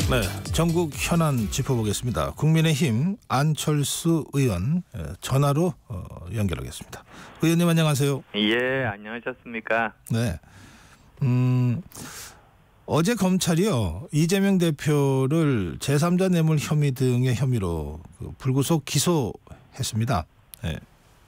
네, 전국 현안 짚어보겠습니다. 국민의힘 안철수 의원 전화로 연결하겠습니다. 의원님 안녕하세요. 예, 안녕하셨습니까? 네. 어제 검찰이요 이재명 대표를 제3자 뇌물 혐의 등의 혐의로 불구속 기소했습니다. 네.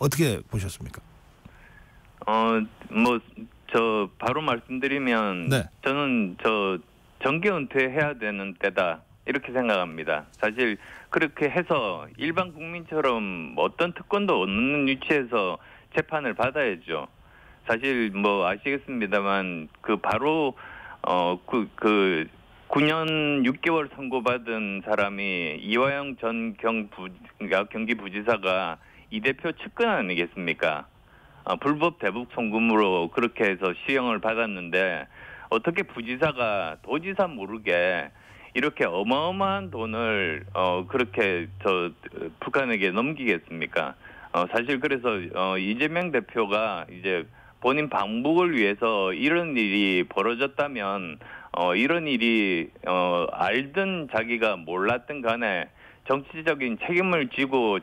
어떻게 보셨습니까? 바로 말씀드리면 네. 저는 정계 은퇴해야 되는 때다 이렇게 생각합니다. 사실 그렇게 해서 일반 국민처럼 어떤 특권도 없는 위치에서 재판을 받아야죠. 사실 아시겠습니다만 바로 9년 6개월 선고받은 사람이 이화영 전 경기부지사가 이 대표 측근 아니겠습니까? 불법 대북 송금으로 그렇게 해서 시형을 받았는데 어떻게 부지사가 도지사 모르게 이렇게 어마어마한 돈을 그렇게 북한에게 넘기겠습니까? 사실 그래서 이재명 대표가 이제 본인 방북을 위해서 이런 일이 벌어졌다면 이런 일이 알든 자기가 몰랐든 간에 정치적인 책임을 지고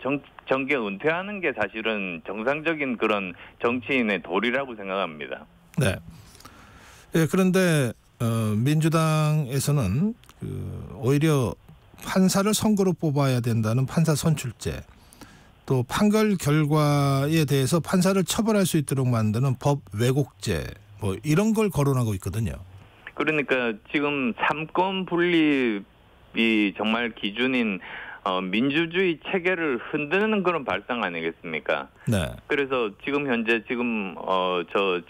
정계 은퇴하는 게 사실은 정상적인 그런 정치인의 도리라고 생각합니다. 네. 예, 그런데 민주당에서는 오히려 판사를 선거로 뽑아야 된다는 판사 선출제, 또 판결 결과에 대해서 판사를 처벌할 수 있도록 만드는 법 왜곡죄, 이런 걸 거론하고 있거든요. 그러니까 지금 삼권 분립이 정말 기준인 민주주의 체계를 흔드는 그런 발상 아니겠습니까? 네. 그래서 현재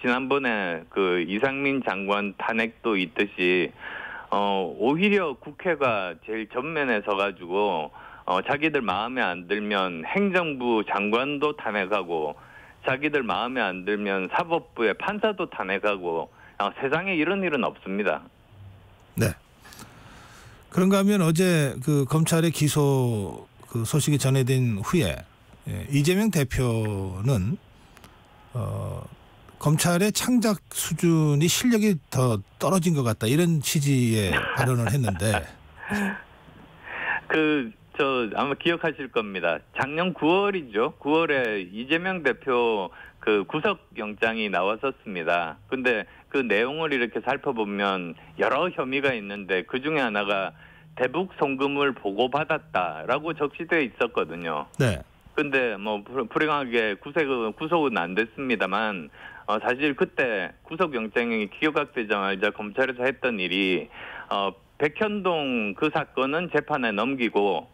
지난번에 이상민 장관 탄핵도 있듯이 오히려 국회가 제일 전면에 서가지고 자기들 마음에 안 들면 행정부 장관도 탄핵하고 자기들 마음에 안 들면 사법부의 판사도 탄핵하고 세상에 이런 일은 없습니다. 네. 그런가 하면 어제 검찰의 기소 소식이 전해진 후에 이재명 대표는 검찰의 창작 수준이 실력이 더 떨어진 것 같다 이런 취지의 발언을 했는데 아마 기억하실 겁니다. 작년 9월이죠. 9월에 이재명 대표 구속영장이 나왔었습니다. 근데 그 내용을 이렇게 살펴보면 여러 혐의가 있는데 그 중에 하나가 대북 송금을 보고받았다라고 적시되어 있었거든요. 네. 근데 불행하게 구속은 안 됐습니다만 사실 그때 구속영장이 기각되자마자 검찰에서 했던 일이 백현동 그 사건은 재판에 넘기고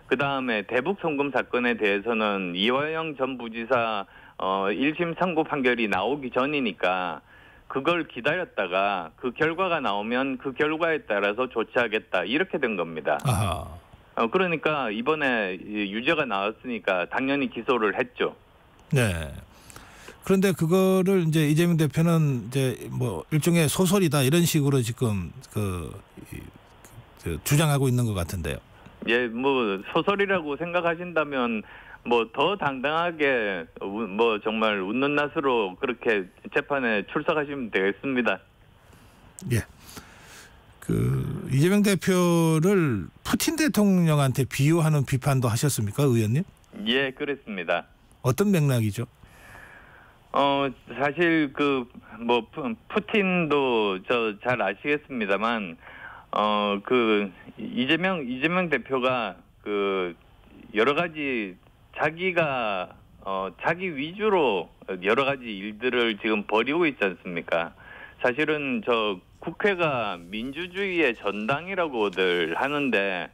그 다음에 대북 송금 사건에 대해서는 이화영 전 부지사 1심 선고 판결이 나오기 전이니까 그걸 기다렸다가 그 결과가 나오면 그 결과에 따라서 조치하겠다 이렇게 된 겁니다. 아하. 그러니까 이번에 유죄가 나왔으니까 당연히 기소를 했죠. 네. 그런데 그거를 이제 이재명 대표는 이제 일종의 소설이다 이런 식으로 지금 주장하고 있는 것 같은데요. 예, 소설이라고 생각하신다면 더 당당하게 정말 웃는 낯으로 그렇게 재판에 출석하시면 되겠습니다. 예. 이재명 대표를 푸틴 대통령한테 비유하는 비판도 하셨습니까, 의원님? 예, 그랬습니다. 어떤 맥락이죠? 사실 푸틴도 잘 아시겠습니다만 이재명 대표가 여러 가지 자기가 자기 위주로 여러 가지 일들을 지금 벌이고 있지 않습니까? 사실은 국회가 민주주의의 전당이라고들 하는데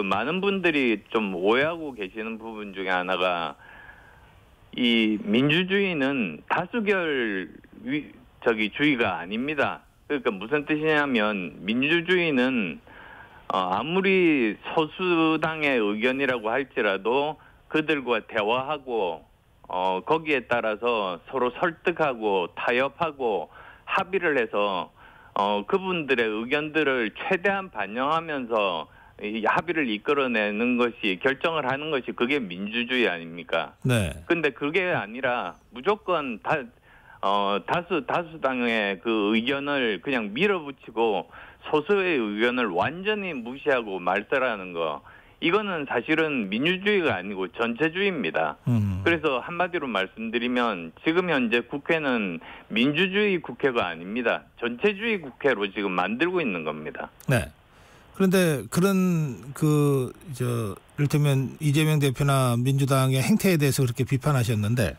많은 분들이 좀 오해하고 계시는 부분 중에 하나가 이 민주주의는 다수결 주의가 아닙니다. 그러니까 무슨 뜻이냐면 민주주의는 아무리 소수당의 의견이라고 할지라도 그들과 대화하고 거기에 따라서 서로 설득하고 타협하고 합의를 해서 그분들의 의견들을 최대한 반영하면서 이 합의를 이끌어내는 것이 결정을 하는 것이 그게 민주주의 아닙니까? 네. 근데 그게 아니라 무조건 다수당의 그 의견을 그냥 밀어붙이고 소수의 의견을 완전히 무시하고 말살하는 거. 이거는 사실은 민주주의가 아니고 전체주의입니다. 그래서 한마디로 말씀드리면 지금 현재 국회는 민주주의 국회가 아닙니다. 전체주의 국회로 지금 만들고 있는 겁니다. 네. 그런데 그런 이를테면 이재명 대표나 민주당의 행태에 대해서 그렇게 비판하셨는데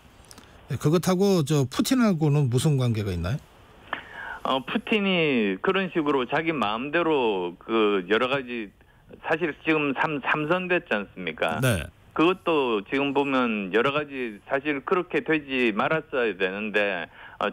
그것하고 푸틴하고는 무슨 관계가 있나요? 푸틴이 그런 식으로 자기 마음대로 그 여러 가지 사실 지금 삼선됐지 않습니까? 네. 그것도 지금 보면 여러 가지 사실 그렇게 되지 말았어야 되는데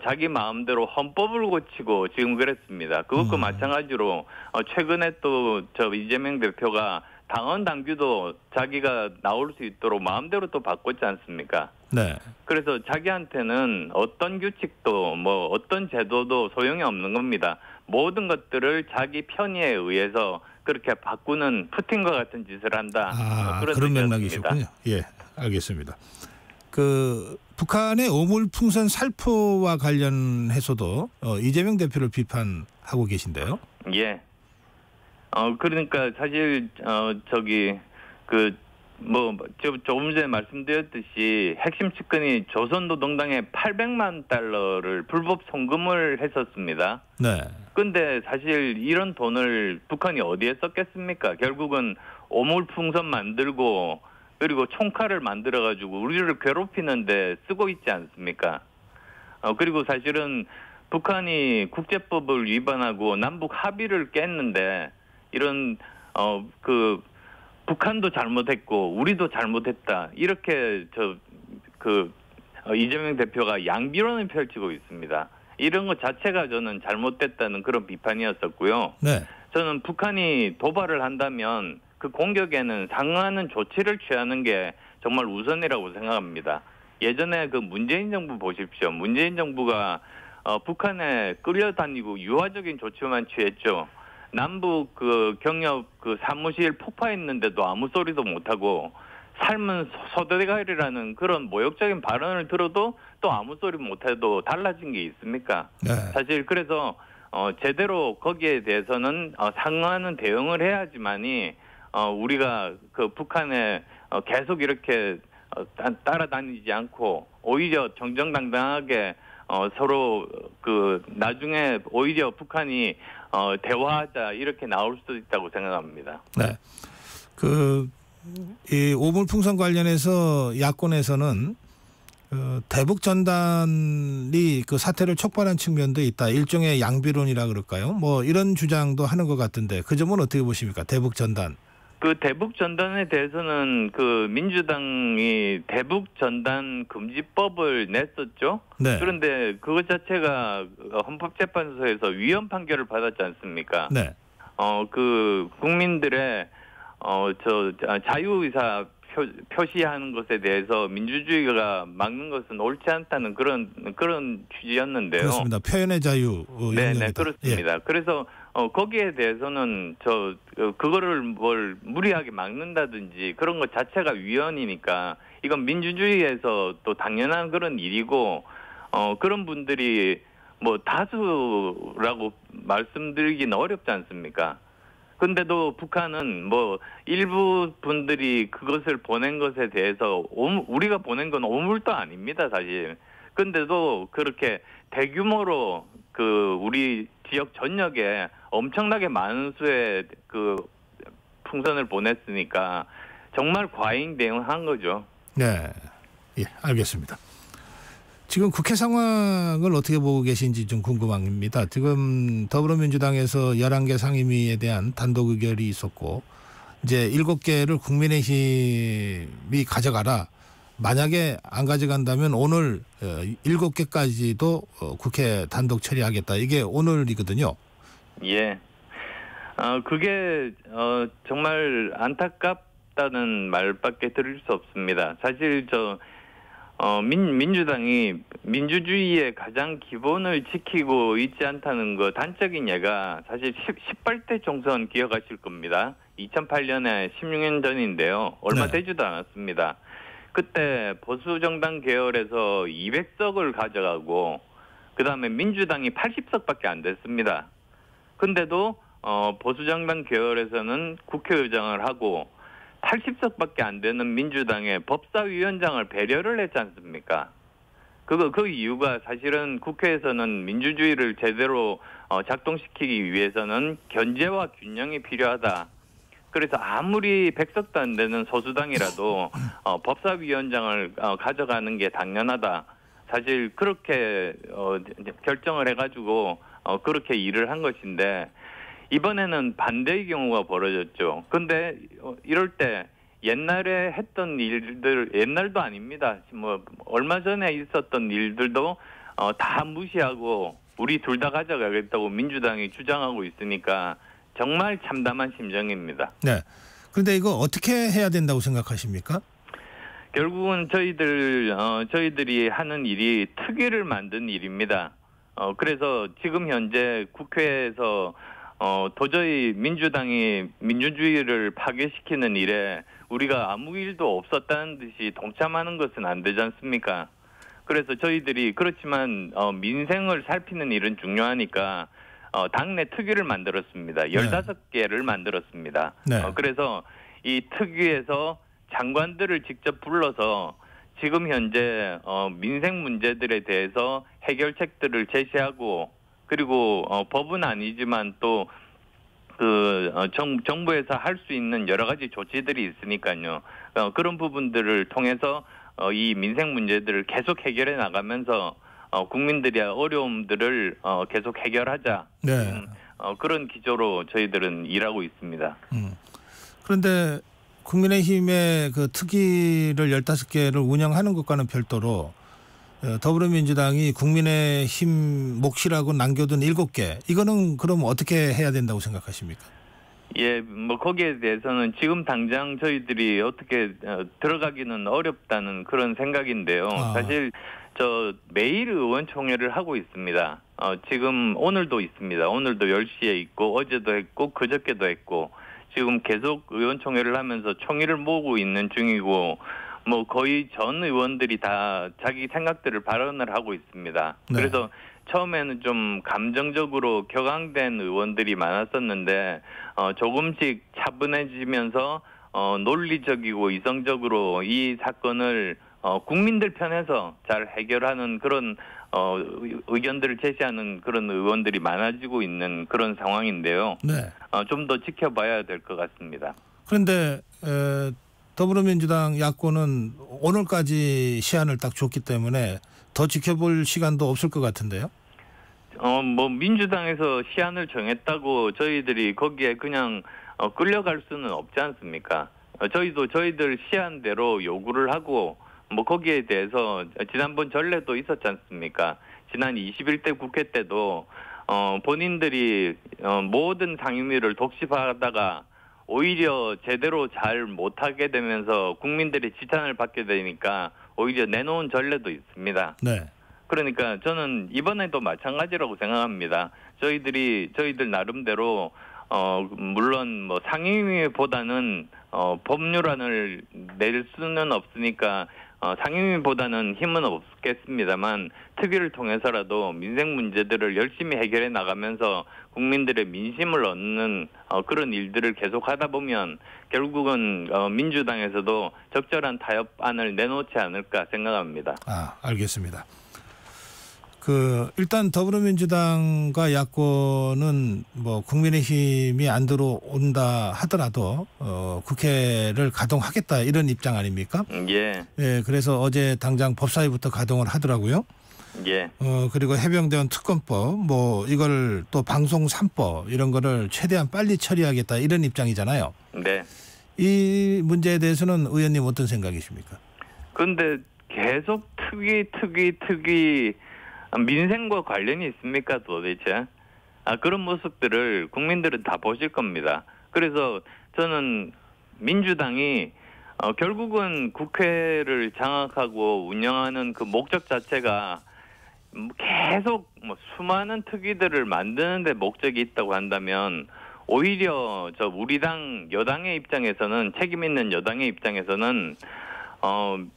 자기 마음대로 헌법을 고치고 지금 그랬습니다. 그것과 마찬가지로 최근에 또 이재명 대표가 당헌 당규도 자기가 나올 수 있도록 마음대로 또 바꿨지 않습니까? 네. 그래서 자기한테는 어떤 규칙도 뭐 어떤 제도도 소용이 없는 겁니다. 모든 것들을 자기 편의에 의해서 그렇게 바꾸는 푸틴과 같은 짓을 한다. 그런 맥락이셨군요. 예, 알겠습니다. 북한의 오물풍선 살포와 관련해서도 이재명 대표를 비판하고 계신데요. 예. 그러니까 사실 조금 전에 말씀드렸듯이 핵심 측근이 조선노동당에 800만 달러를 불법 송금을 했었습니다. 네. 근데 사실 이런 돈을 북한이 어디에 썼겠습니까? 결국은 오물풍선 만들고 그리고 총칼을 만들어가지고 우리를 괴롭히는데 쓰고 있지 않습니까? 그리고 사실은 북한이 국제법을 위반하고 남북 합의를 깼는데 이런 북한도 잘못했고 우리도 잘못했다 이렇게 이재명 대표가 양비론을 펼치고 있습니다. 이런 것 자체가 저는 잘못됐다는 그런 비판이었었고요. 네. 저는 북한이 도발을 한다면 그 공격에는 상응하는 조치를 취하는 게 정말 우선이라고 생각합니다. 예전에 그 문재인 정부 보십시오. 문재인 정부가 북한에 끌려다니고 유화적인 조치만 취했죠. 남북 경협 사무실 폭파했는데도 아무 소리도 못하고 삶은 소대가리라는 그런 모욕적인 발언을 들어도 또 아무 소리 못해도 달라진 게 있습니까? 네. 사실 그래서 제대로 거기에 대해서는 상응하는 대응을 해야지만이 우리가 그 북한에 계속 이렇게 따라다니지 않고 오히려 정정당당하게 서로 나중에 오히려 북한이 대화하자 이렇게 나올 수도 있다고 생각합니다. 네. 이 오물풍선 관련해서 야권에서는 대북 전단이 그 사태를 촉발한 측면도 있다. 일종의 양비론이라 그럴까요? 뭐 이런 주장도 하는 것 같은데 그 점은 어떻게 보십니까? 대북 전단. 그 대북 전단에 대해서는 그 민주당이 대북 전단 금지법을 냈었죠. 네. 그런데 그것 자체가 헌법재판소에서 위헌 판결을 받았지 않습니까? 네. 그 국민들의 자유의사 표시하는 것에 대해서 민주주의가 막는 것은 옳지 않다는 그런 취지였는데요. 그렇습니다. 표현의 자유. 네, 그렇습니다. 예. 그래서 거기에 대해서는 그거를 뭘 무리하게 막는다든지 그런 것 자체가 위헌이니까 이건 민주주의에서 또 당연한 그런 일이고 그런 분들이 뭐 다수라고 말씀드리기는 어렵지 않습니까? 근데도 북한은 뭐 일부 분들이 그것을 보낸 것에 대해서 우리가 보낸 건 오물도 아닙니다, 사실. 근데도 그렇게 대규모로 우리 지역 전역에 엄청나게 많은 수의 풍선을 보냈으니까 정말 과잉 대응한 거죠. 네, 예, 알겠습니다. 지금 국회 상황을 어떻게 보고 계신지 좀 궁금합니다. 지금 더불어민주당에서 11개 상임위에 대한 단독 의결이 있었고 이제 7개를 국민의힘이 가져가라. 만약에 안 가져간다면 오늘 7개까지도 국회 단독 처리하겠다. 이게 오늘이거든요. 예. 그게 정말 안타깝다는 말밖에 드릴 수 없습니다. 사실 민주당이 민주주의의 가장 기본을 지키고 있지 않다는 거 단적인 예가 사실 18대 총선 기억하실 겁니다. 2008년에 16년 전인데요. 얼마 되지도 않았습니다. 그때 보수정당 계열에서 200석을 가져가고 그다음에 민주당이 80석밖에 안 됐습니다. 근데도 보수정당 계열에서는 국회의장을 하고 80석밖에 안 되는 민주당의 법사위원장을 배려를 했지 않습니까? 그 이유가 사실은 국회에서는 민주주의를 제대로 작동시키기 위해서는 견제와 균형이 필요하다. 그래서 아무리 100석도 안 되는 소수당이라도 법사위원장을 가져가는 게 당연하다. 사실 그렇게 결정을 해가지고 그렇게 일을 한 것인데 이번에는 반대의 경우가 벌어졌죠. 근데 이럴 때 옛날에 했던 일들, 옛날도 아닙니다. 뭐 얼마 전에 있었던 일들도 다 무시하고 우리 둘 다 가져가겠다고 민주당이 주장하고 있으니까 정말 참담한 심정입니다. 네. 그런데 이거 어떻게 해야 된다고 생각하십니까? 결국은 저희들이 하는 일이 특위를 만든 일입니다. 그래서 지금 현재 국회에서 도저히 민주당이 민주주의를 파괴시키는 일에 우리가 아무 일도 없었다는 듯이 동참하는 것은 안 되지 않습니까? 그래서 저희들이 그렇지만 민생을 살피는 일은 중요하니까 당내 특위를 만들었습니다. 15개를 만들었습니다. 네. 그래서 이 특위에서 장관들을 직접 불러서 지금 현재 민생 문제들에 대해서 해결책들을 제시하고 그리고 법은 아니지만 또 정부에서 할 수 있는 여러 가지 조치들이 있으니까요. 그런 부분들을 통해서 이 민생 문제들을 계속 해결해 나가면서 국민들의 어려움들을 계속 해결하자. 네. 그런 기조로 저희들은 일하고 있습니다. 그런데 국민의힘의 그 특위를 15개를 운영하는 것과는 별도로 더불어민주당이 국민의힘 몫이라고 남겨둔 7개 이거는 그럼 어떻게 해야 된다고 생각하십니까? 예, 뭐 거기에 대해서는 지금 당장 저희들이 어떻게 들어가기는 어렵다는 그런 생각인데요. 사실 저 매일 의원총회를 하고 있습니다. 지금 오늘도 있습니다. 오늘도 10시에 있고 어제도 했고 그저께도 했고 지금 계속 의원총회를 하면서 총의를 모으고 있는 중이고 뭐 거의 전 의원들이 다 자기 생각들을 발언을 하고 있습니다. 네. 그래서 처음에는 좀 감정적으로 격앙된 의원들이 많았었는데 조금씩 차분해지면서 논리적이고 이성적으로 이 사건을 국민들 편에서 잘 해결하는 그런 의견들을 제시하는 그런 의원들이 많아지고 있는 그런 상황인데요. 네. 좀 더 지켜봐야 될 것 같습니다. 그런데 더불어민주당 야권은 오늘까지 시한을 딱 줬기 때문에 더 지켜볼 시간도 없을 것 같은데요. 뭐 민주당에서 시한을 정했다고 저희들이 거기에 그냥 끌려갈 수는 없지 않습니까? 저희들 시한대로 요구를 하고 뭐 거기에 대해서 지난번 전례도 있었지 않습니까? 지난 21대 국회 때도 본인들이 모든 상임위를 독식하다가 오히려 제대로 잘 못하게 되면서 국민들의 지탄을 받게 되니까 오히려 내놓은 전례도 있습니다. 네. 그러니까 저는 이번에도 마찬가지라고 생각합니다. 저희들 나름대로 물론 뭐 상임위보다는 법률안을 낼 수는 없으니까 상임위보다는 힘은 없겠습니다만 특위를 통해서라도 민생 문제들을 열심히 해결해 나가면서 국민들의 민심을 얻는 그런 일들을 계속하다 보면 결국은 민주당에서도 적절한 타협안을 내놓지 않을까 생각합니다. 알겠습니다. 일단 더불어민주당과 야권은 뭐 국민의힘이 안 들어온다 하더라도 국회를 가동하겠다 이런 입장 아닙니까? 예. 예. 그래서 어제 당장 법사위부터 가동을 하더라고요. 예. 그리고 해병대원 특검법 뭐 이걸 또 방송 3법 이런 거를 최대한 빨리 처리하겠다 이런 입장이잖아요. 네. 이 문제에 대해서는 의원님 어떤 생각이십니까? 그런데 계속 특위 민생과 관련이 있습니까 도대체? 그런 모습들을 국민들은 다 보실 겁니다. 그래서 저는 민주당이 결국은 국회를 장악하고 운영하는 그 목적 자체가 계속 수많은 특위들을 만드는 데 목적이 있다고 한다면 오히려 우리 당 여당의 입장에서는 책임 있는 여당의 입장에서는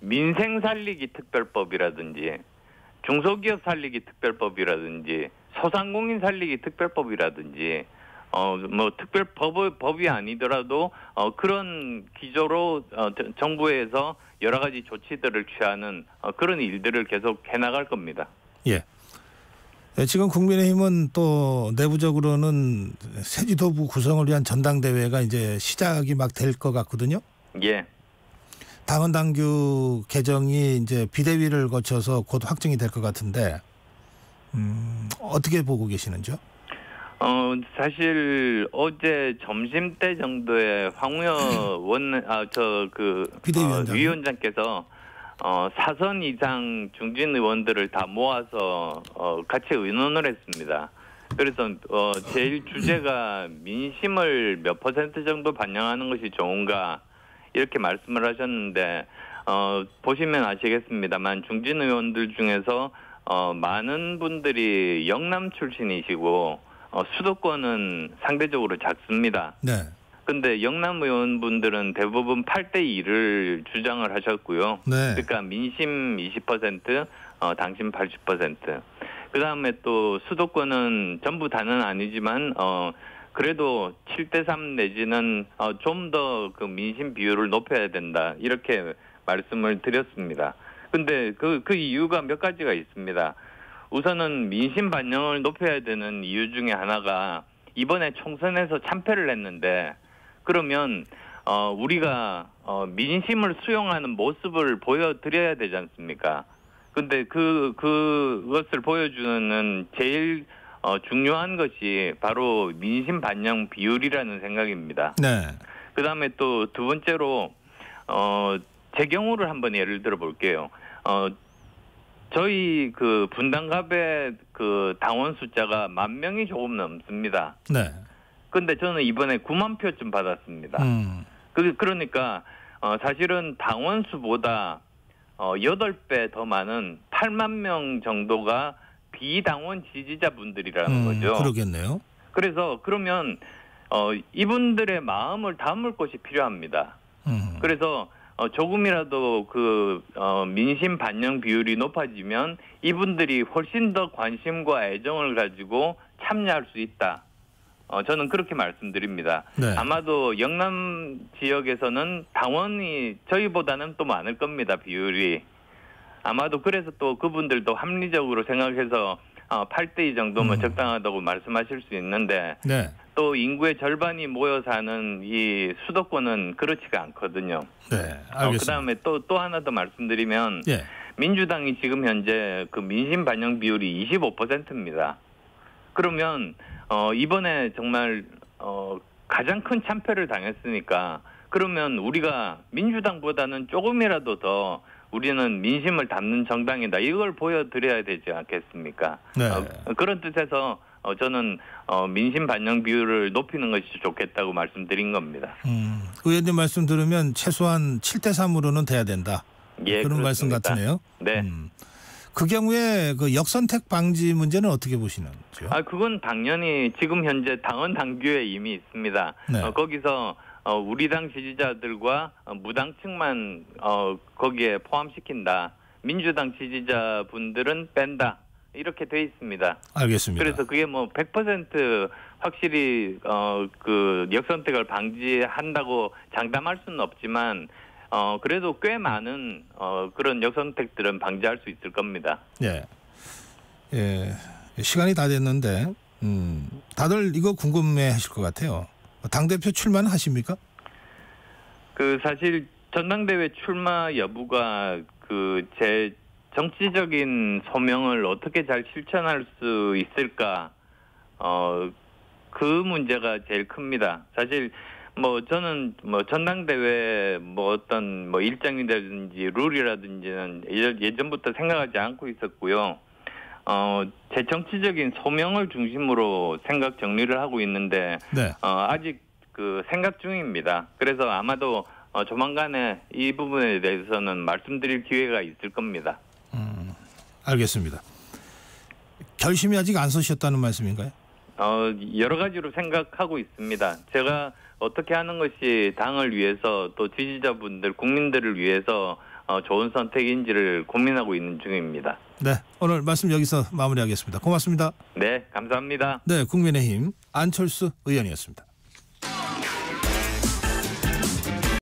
민생 살리기 특별법이라든지 중소기업 살리기 특별법이라든지 소상공인 살리기 특별법이라든지 뭐 특별법이 아니더라도 그런 기조로 정부에서 여러 가지 조치들을 취하는 그런 일들을 계속 해나갈 겁니다. 예. 지금 국민의힘은 또 내부적으로는 새 지도부 구성을 위한 전당대회가 이제 시작이 막 될 것 같거든요. 예. 당헌 당규 개정이 이제 비대위를 거쳐서 곧 확정이 될 것 같은데 어떻게 보고 계시는지요? 사실 어제 점심때 정도에 황우여 위원장께서 사선 이상 중진 의원들을 다 모아서 같이 의논을 했습니다. 그래서 제일 주제가 민심을 몇 퍼센트 정도 반영하는 것이 좋은가 이렇게 말씀을 하셨는데 보시면 아시겠습니다만 중진 의원들 중에서 많은 분들이 영남 출신이시고 수도권은 상대적으로 작습니다. 네. 근데 영남 의원분들은 대부분 8대2를 주장을 하셨고요. 네. 그러니까 민심 20%, 당심 80%. 그다음에 또 수도권은 전부 다는 아니지만 그래도 7대3 내지는 좀 더 그 민심 비율을 높여야 된다. 이렇게 말씀을 드렸습니다. 근데 그 이유가 몇 가지가 있습니다. 우선은 민심 반영을 높여야 되는 이유 중에 하나가 이번에 총선에서 참패를 했는데 그러면 우리가 민심을 수용하는 모습을 보여드려야 되지 않습니까? 근데 그것을 보여주는 제일 중요한 것이 바로 민심 반영 비율이라는 생각입니다. 네. 그다음에 또 두 번째로 제 경우를 한번 예를 들어 볼게요. 저희 그 분당갑의 그 당원 숫자가 10,000명이 조금 넘습니다. 네. 근데 저는 이번에 9만 표쯤 받았습니다. 그러니까 사실은 당원 수보다 8배 더 많은 8만 명 정도가 비당원 지지자분들이라는 거죠. 그러겠네요. 그래서 그러면 이분들의 마음을 담을 곳이 필요합니다. 그래서 조금이라도 그 민심 반영 비율이 높아지면 이분들이 훨씬 더 관심과 애정을 가지고 참여할 수 있다. 저는 그렇게 말씀드립니다. 네. 아마도 영남 지역에서는 당원이 저희보다는 또 많을 겁니다. 비율이. 아마도 그래서 또 그분들도 합리적으로 생각해서 8대2 정도면 적당하다고 말씀하실 수 있는데 네. 또 인구의 절반이 모여 사는 이 수도권은 그렇지가 않거든요. 네, 알겠습니다. 그다음에 또 하나 더 말씀드리면 네. 민주당이 지금 현재 그 민심 반영 비율이 25%입니다. 그러면 이번에 정말 가장 큰 참패를 당했으니까 그러면 우리가 민주당보다는 조금이라도 더 우리는 민심을 담는 정당이다. 이걸 보여드려야 되지 않겠습니까? 네. 그런 뜻에서 저는 민심 반영 비율을 높이는 것이 좋겠다고 말씀드린 겁니다. 의원님 말씀 들으면 최소한 7대3으로는 돼야 된다. 예, 그런 그렇습니다. 말씀 같으네요. 네. 그 경우에 그 역선택 방지 문제는 어떻게 보시는지요? 그건 당연히 지금 현재 당헌 당규에 이미 있습니다. 네. 거기서 우리 당 지지자들과 무당층만 거기에 포함시킨다. 민주당 지지자분들은 뺀다. 이렇게 돼 있습니다. 알겠습니다. 그래서 그게 뭐 100% 확실히 그 역선택을 방지한다고 장담할 수는 없지만 그래도 꽤 많은 그런 역선택들은 방지할 수 있을 겁니다. 예. 예. 시간이 다 됐는데 다들 이거 궁금해하실 것 같아요. 당대표 출마는 하십니까? 그 사실 전당대회 출마 여부가 그 제 정치적인 소명을 어떻게 잘 실천할 수 있을까 그 문제가 제일 큽니다. 사실 뭐 저는 뭐 전당대회 뭐 어떤 뭐 일정이라든지 룰이라든지는 예전부터 생각하지 않고 있었고요. 제 정치적인 소명을 중심으로 생각 정리를 하고 있는데 네. 아직 그 생각 중입니다. 그래서 아마도 조만간에 이 부분에 대해서는 말씀드릴 기회가 있을 겁니다. 알겠습니다. 결심이 아직 안 서셨다는 말씀인가요? 여러 가지로 생각하고 있습니다. 제가 어떻게 하는 것이 당을 위해서 또 지지자분들, 국민들을 위해서 좋은 선택인지를 고민하고 있는 중입니다. 네, 오늘 말씀 여기서 마무리하겠습니다. 고맙습니다. 네, 감사합니다. 네, 국민의힘 안철수 의원이었습니다.